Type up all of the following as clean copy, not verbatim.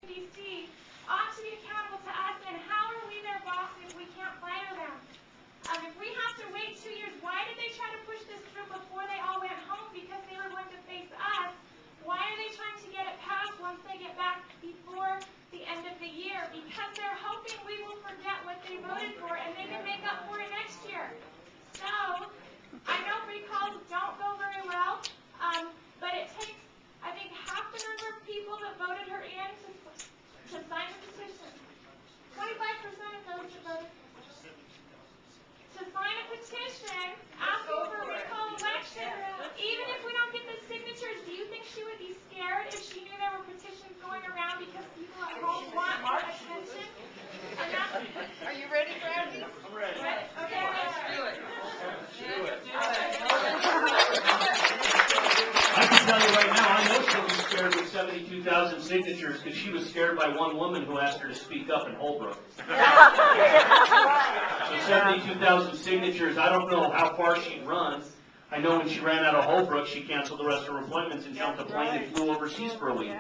DC ought to be accountable to us, and how are we their boss if we can't fire them? If we have to wait 2 years, why did they try to push this through before they all went home? Because they were going to face us. Why are they trying to get it passed once they get back before the end of the year? Because they're hoping we will forget what they voted for and they can make up for it next year. So, I know recalls don't go very well, but it takes, I think, half the number of people that voted her in to sign the petition. 25% of those that voted to sign a petition asking for a recall election. Even if we don't get the signatures, do you think she would be scared if she knew there were petitions going around because people at home want more attention? Are you ready, Brandy? I'm ready. Okay, let's do it. I can tell you right now, I know she'll be scared with 72,000 signatures because she was scared by one woman who asked her to speak up in Holbrook. So 72,000 signatures, I don't know how far she'd run. I know when she ran out of Holbrook, she canceled the rest of her appointments and jumped a plane and flew overseas for a week.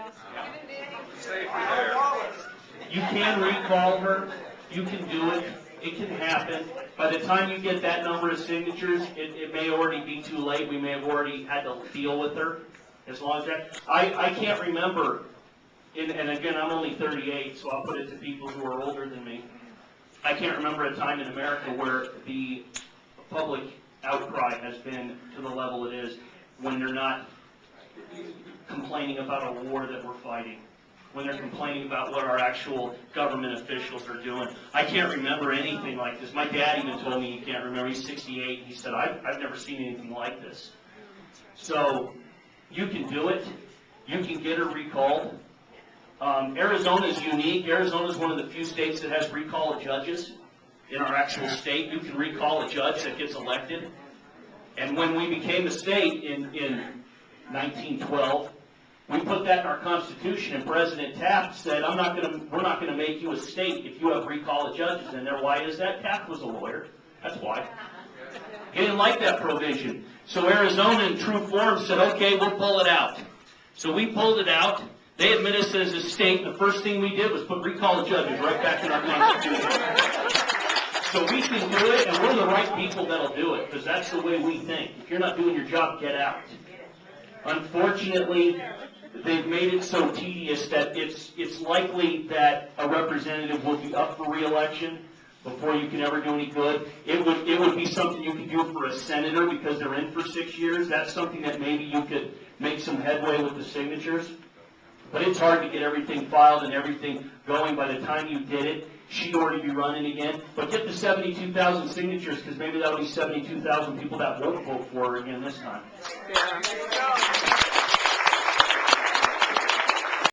You can recall her. You can do it. It can happen. By the time you get that number of signatures, it may already be too late. We may have already had to deal with her. As long as that, I can't remember, and again, I'm only 38, so I'll put it to people who are older than me. I can't remember a time in America where the public outcry has been to the level it is when they're not complaining about a war that we're fighting, when they're complaining about what our actual government officials are doing. I can't remember anything like this. My dad even told me he can't remember. He's 68. He said, I've never seen anything like this. So you can do it. You can get her recalled. Arizona is unique. Arizona is one of the few states that has recall of judges in our actual state. You can recall a judge that gets elected. And when we became a state in 1912, we put that in our Constitution, and President Taft said, we're not going to make you a state if you have recall of judges in there. Why is that? Taft was a lawyer. That's why. He didn't like that provision. So Arizona, in true form, said, okay, we'll pull it out. So we pulled it out. They admitted us as a state. The first thing we did was put recall of judges right back in our Constitution. So we can do it, and we're the right people that'll do it, because that's the way we think. If you're not doing your job, get out. Unfortunately, they've made it so tedious that it's likely that a representative will be up for re-election before you can ever do any good. It would be something you could do for a senator because they're in for 6 years. That's something that maybe you could make some headway with the signatures. But it's hard to get everything filed and everything going. By the time you did it, she'd already be running again. But get the 72,000 signatures, because maybe that'll be 72,000 people that won't vote for her again this time.